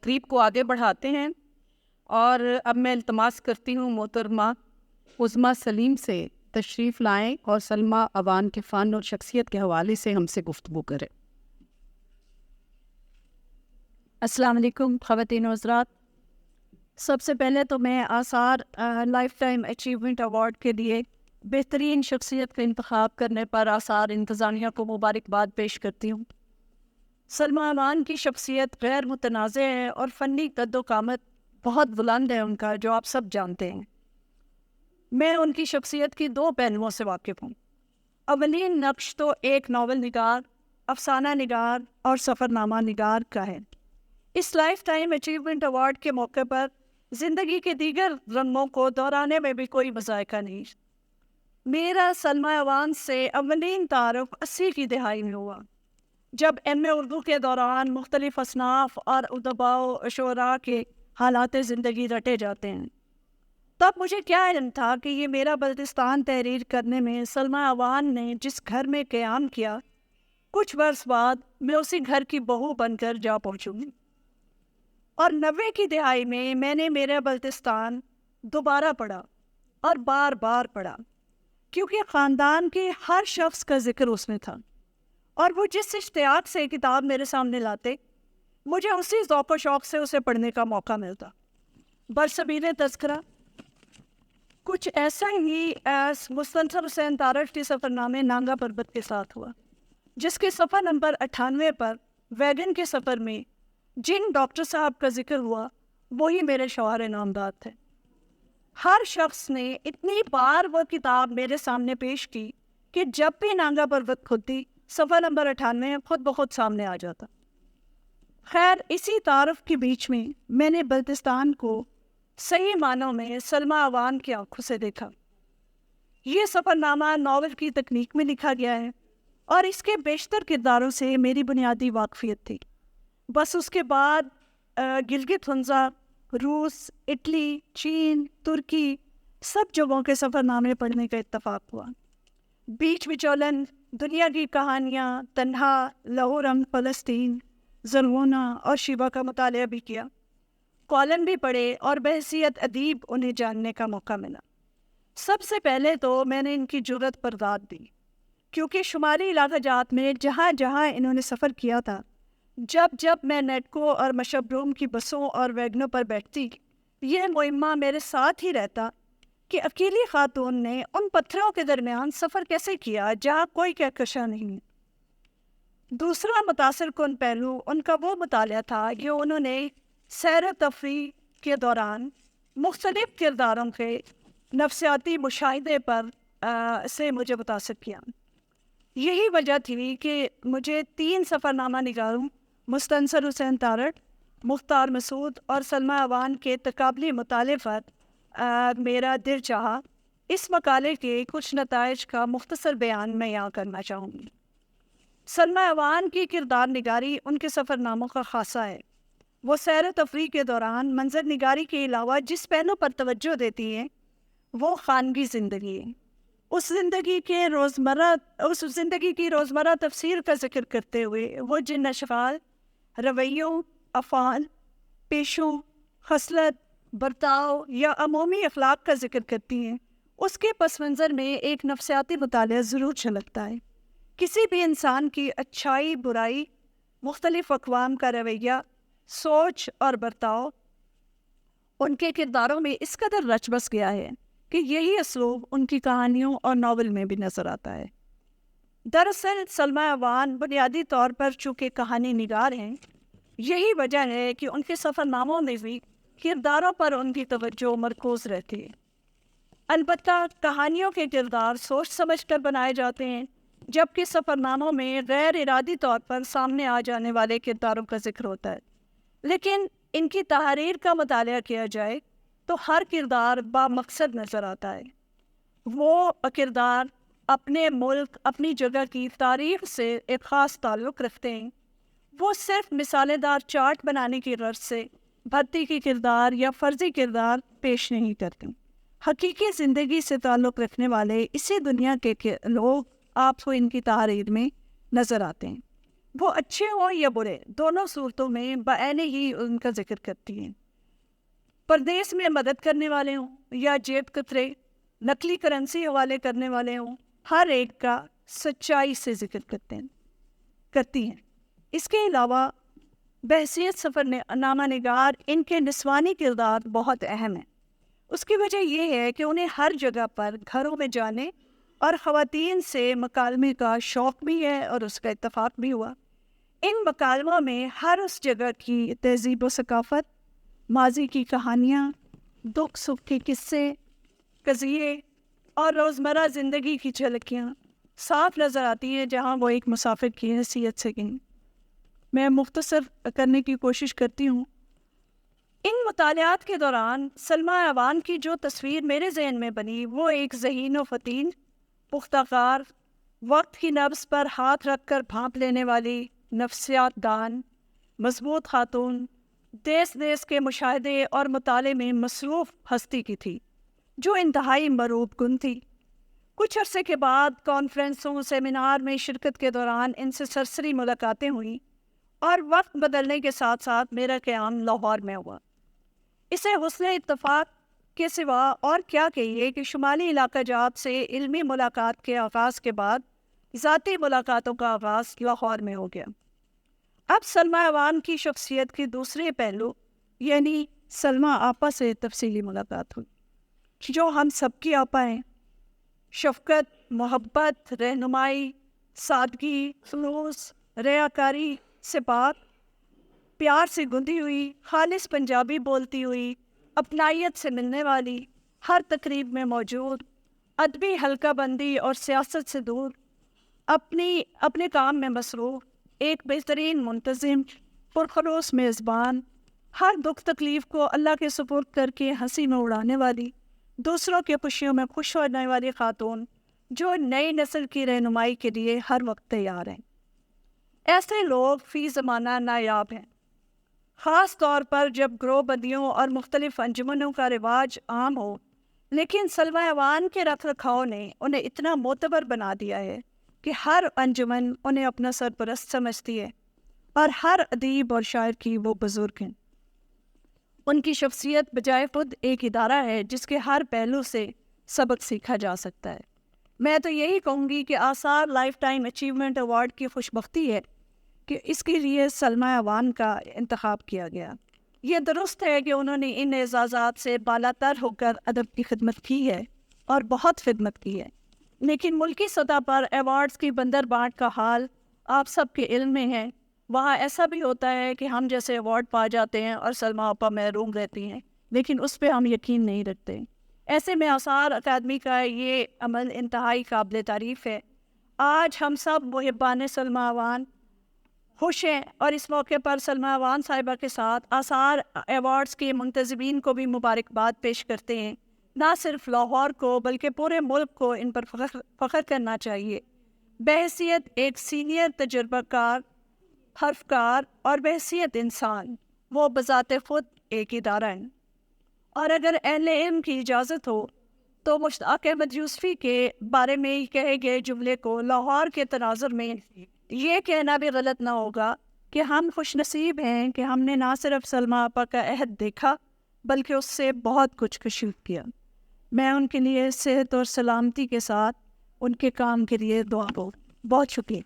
تقریب کو آگے بڑھاتے ہیں، اور اب میں التماس کرتی ہوں محترمہ عظمیٰ سلیم سے تشریف لائیں اور سلمیٰ اوان کے فن اور شخصیت کے حوالے سے ہم سے گفتگو کریں۔ السلام علیکم خواتین و حضرات۔ سب سے پہلے تو میں آثار لائف ٹائم اچیومنٹ ایوارڈ کے لیے بہترین شخصیت کا انتخاب کرنے پر آثار انتظامیہ کو مبارکباد پیش کرتی ہوں۔ سلمیٰ اوان کی شخصیت غیر متنازع ہے اور فنی قد و قامت بہت بلند ہے ان کا، جو آپ سب جانتے ہیں۔ میں ان کی شخصیت کی دو پہلوؤں سے واقف ہوں۔ اولین نقش تو ایک ناول نگار، افسانہ نگار اور سفرنامہ نگار کا ہے۔ اس لائف ٹائم اچیومنٹ ایوارڈ کے موقع پر زندگی کے دیگر رنگوں کو دہرانے میں بھی کوئی مذائقہ نہیں۔ میرا سلمیٰ اوان سے اولین تعارف 80 کی دہائی میں ہوا، جب ایم اے اردو کے دوران مختلف اصناف اور ادباء و شعراء کے حالات زندگی رٹے جاتے ہیں۔ تب مجھے کیا علم تھا کہ یہ میرا بلتستان تحریر کرنے میں سلمیٰ اوان نے جس گھر میں قیام کیا، کچھ برس بعد میں اسی گھر کی بہو بن کر جا پہنچوں گی۔ اور 90 کی دہائی میں نے میرا بلتستان دوبارہ پڑھا اور بار بار پڑھا، کیونکہ خاندان کے ہر شخص کا ذکر اس میں تھا، اور وہ جس اشتیاق سے کتاب میرے سامنے لاتے، مجھے اسی ذوق و شوق سے اسے پڑھنے کا موقع ملتا۔ برصغیر تذکرہ کچھ ایسا ہی مستنصر حسین تارڑ کے سفرنامے نانگا پربت کے ساتھ ہوا، جس کے صفحہ نمبر 98 پر ویگن کے سفر میں جن ڈاکٹر صاحب کا ذکر ہوا، وہی میرے شوہر نامدار تھے۔ ہر شخص نے اتنی بار وہ کتاب میرے سامنے پیش کی کہ جب بھی نانگا پربت کھلتی، صفحہ نمبر 98 خود بخود سامنے آ جاتا۔ خیر، اسی تعارف کے بیچ میں نے بلتستان کو صحیح معنوں میں سلمیٰ اوان کی آنکھوں سے دیکھا۔ یہ سفرنامہ ناول کی تکنیک میں لکھا گیا ہے، اور اس کے بیشتر کرداروں سے میری بنیادی واقفیت تھی۔ بس اس کے بعد گلگت ہنزا، روس، اٹلی، چین، ترکی، سب جگہوں کے سفرنامے پڑھنے کا اتفاق ہوا۔ بیچ بچولن، دنیا کی کہانیاں، تنہا، لہو رنگ فلسطین، زرغونہ اور شیوا کا مطالعہ بھی کیا۔ کالم بھی پڑھے اور بحیثیت ادیب انہیں جاننے کا موقع ملا۔ سب سے پہلے تو میں نے ان کی جرأت پر داد دی، کیونکہ شمالی علاقہ جات میں جہاں جہاں انہوں نے سفر کیا تھا، جب میں نیٹکو اور مشبروم کی بسوں اور ویگنوں پر بیٹھتی، یہ مہمہ میرے ساتھ ہی رہتا کہ اکیلی خاتون نے ان پتھروں کے درمیان سفر کیسے کیا جہاں کوئی کہکشاں نہیں۔ دوسرا متاثر کن پہلو ان کا وہ مطالعہ تھا کہ انہوں نے سیر و تفریح کے دوران مختلف کرداروں کے نفسیاتی مشاہدے پر سے مجھے متاثر کیا۔ یہی وجہ تھی کہ مجھے 3 سفرنامہ نگاروں مستنصر حسین تارڑ، مختار مسعود اور سلمیٰ اوان کے تقابلی مطالعے پر میرا دل چاہا۔ اس مقالے کے کچھ نتائج کا مختصر بیان میں یہاں کرنا چاہوں گی۔ سلمیٰ اوان کی کردار نگاری ان کے سفرناموں کا خاصہ ہے۔ وہ سیر و تفریح کے دوران منظر نگاری کے علاوہ جس پہلو پر توجہ دیتی ہیں، وہ خانگی زندگی ہے۔ اس زندگی کی روزمرہ تفسیر کا ذکر کرتے ہوئے وہ جن اشغال، رویوں، افعال، پیشوں، خصلت، برتاؤ یا عمومی اخلاق کا ذکر کرتی ہیں، اس کے پس منظر میں ایک نفسیاتی مطالعہ ضرور جھلکتا ہے۔ کسی بھی انسان کی اچھائی، برائی، مختلف اقوام کا رویہ، سوچ اور برتاؤ ان کے کرداروں میں اس قدر رچ بس گیا ہے کہ یہی اسلوب ان کی کہانیوں اور ناول میں بھی نظر آتا ہے۔ دراصل سلمیٰ اوان بنیادی طور پر چونکہ کہانی نگار ہیں، یہی وجہ ہے کہ ان کے سفرناموں میں بھی کرداروں پر ان کی توجہ مرکوز رہتی ہے۔ البتہ کہانیوں کے کردار سوچ سمجھ کر بنائے جاتے ہیں، جبکہ سفرناموں میں غیر ارادی طور پر سامنے آ جانے والے کرداروں کا ذکر ہوتا ہے۔ لیکن ان کی تحریر کا مطالعہ کیا جائے تو ہر کردار با مقصد نظر آتا ہے۔ وہ کردار اپنے ملک، اپنی جگہ کی تاریخ سے ایک خاص تعلق رکھتے ہیں۔ وہ صرف مثالیں دار چارٹ بنانے کی غرض سے بھرتی کی کردار یا فرضی کردار پیش نہیں کرتے۔ حقیقی زندگی سے تعلق رکھنے والے اسی دنیا کے لوگ آپ کو ان کی تحریر میں نظر آتے ہیں۔ وہ اچھے ہوں یا برے، دونوں صورتوں میں بعین ہی ان کا ذکر کرتی ہیں۔ پردیس میں مدد کرنے والے ہوں یا جیب کترے، نقلی کرنسی حوالے کرنے والے ہوں، ہر ایک کا سچائی سے ذکر کرتی ہیں۔ اس کے علاوہ بحیثیت سفر نامہ نگار ان کے نسوانی کردار بہت اہم ہیں۔ اس کی وجہ یہ ہے کہ انہیں ہر جگہ پر گھروں میں جانے اور خواتین سے مکالمے کا شوق بھی ہے اور اس کا اتفاق بھی ہوا۔ ان مکالموں میں ہر اس جگہ کی تہذیب و ثقافت، ماضی کی کہانیاں، دکھ سکھ کے قصے، قضیے اور روزمرہ زندگی کی جھلکیاں صاف نظر آتی ہیں، جہاں وہ ایک مسافر کی حیثیت سے گئیں۔ میں مختصر کرنے کی کوشش کرتی ہوں۔ ان مطالعات کے دوران سلمیٰ اوان کی جو تصویر میرے ذہن میں بنی وہ ایک ذہین و فتین، پختہ کار، وقت کی نبض پر ہاتھ رکھ کر بھانپ لینے والی، نفسیات دان، مضبوط خاتون، دیس دیس کے مشاہدے اور مطالعے میں مصروف ہستی کی تھی، جو انتہائی مروب کن تھی۔ کچھ عرصے کے بعد کانفرنسوں، سیمینار میں شرکت کے دوران ان سے سرسری ملاقاتیں ہوئیں، اور وقت بدلنے کے ساتھ ساتھ میرا قیام لاہور میں ہوا۔ اسے حسن اتفاق کے سوا اور کیا کہیے کہ شمالی علاقہ جات سے علمی ملاقات کے آغاز کے بعد ذاتی ملاقاتوں کا آغاز لاہور میں ہو گیا۔ اب سلمیٰ اوان کی شخصیت کے دوسرے پہلو یعنی سلمیٰ آپا سے تفصیلی ملاقات ہوئی، جو ہم سب کی آپا ہیں۔ شفقت، محبت، رہنمائی، سادگی، خلوص، ریاکاری سے پاک، پیار سے گندھی ہوئی، خالص پنجابی بولتی ہوئی، اپنائیت سے ملنے والی، ہر تقریب میں موجود، ادبی حلقہ بندی اور سیاست سے دور، اپنے کام میں مصروف، ایک بہترین منتظم، پرخلوص میزبان، ہر دکھ تکلیف کو اللہ کے سپرد کر کے ہنسی میں اڑانے والی، دوسروں کی خوشیوں میں خوش ہونے والی خاتون، جو نئی نسل کی رہنمائی کے لیے ہر وقت تیار ہیں۔ ایسے لوگ فی زمانہ نایاب ہیں، خاص طور پر جب گروہ بندیوں اور مختلف انجمنوں کا رواج عام ہو، لیکن سلمیٰ اوان کے رکھ رکھاؤ نے انہیں اتنا معتبر بنا دیا ہے کہ ہر انجمن انہیں اپنا سرپرست سمجھتی ہے، اور ہر ادیب اور شاعر کی وہ بزرگ ہیں۔ ان کی شخصیت بجائے خود ایک ادارہ ہے جس کے ہر پہلو سے سبق سیکھا جا سکتا ہے۔ میں تو یہی کہوں گی کہ آثار لائف ٹائم اچیومنٹ ایوارڈ کی خوش بختی ہے کہ اس کے لیے سلمیٰ اوان کا انتخاب کیا گیا۔ یہ درست ہے کہ انہوں نے ان اعزازات سے بالا تر ہو کر ادب کی خدمت کی ہے اور بہت خدمت کی ہے، لیکن ملکی سطح پر ایوارڈز کی بندر بانٹ کا حال آپ سب کے علم میں ہے۔ وہاں ایسا بھی ہوتا ہے کہ ہم جیسے ایوارڈ پا جاتے ہیں اور سلمیٰ آپا محروم رہتی ہیں، لیکن اس پہ ہم یقین نہیں رکھتے۔ ایسے میں آثار اکیڈمی کا یہ عمل انتہائی قابل تعریف ہے۔ آج ہم سب محبان سلمیٰ اوان خوش ہیں، اور اس موقع پر سلمیٰ اوان صاحبہ کے ساتھ آثار ایوارڈز کے منتظمین کو بھی مبارکباد پیش کرتے ہیں۔ نہ صرف لاہور کو بلکہ پورے ملک کو ان پر فخر کرنا چاہیے۔ بحیثیت ایک سینئر تجربہ کار، حرف کار اور بحیثیت انسان، وہ بذات خود ایک ادارہ ہیں۔ اور اگر اہل علم کی اجازت ہو تو مشتاق احمد یوسفی کے بارے میں کہے گئے جملے کو لاہور کے تناظر میں یہ کہنا بھی غلط نہ ہوگا کہ ہم خوش نصیب ہیں کہ ہم نے نہ صرف سلمیٰ آپا کا عہد دیکھا بلکہ اس سے بہت کچھ کشف کیا۔ میں ان کے لیے صحت اور سلامتی کے ساتھ ان کے کام کے لیے دعا کروں۔ بہت شکریہ۔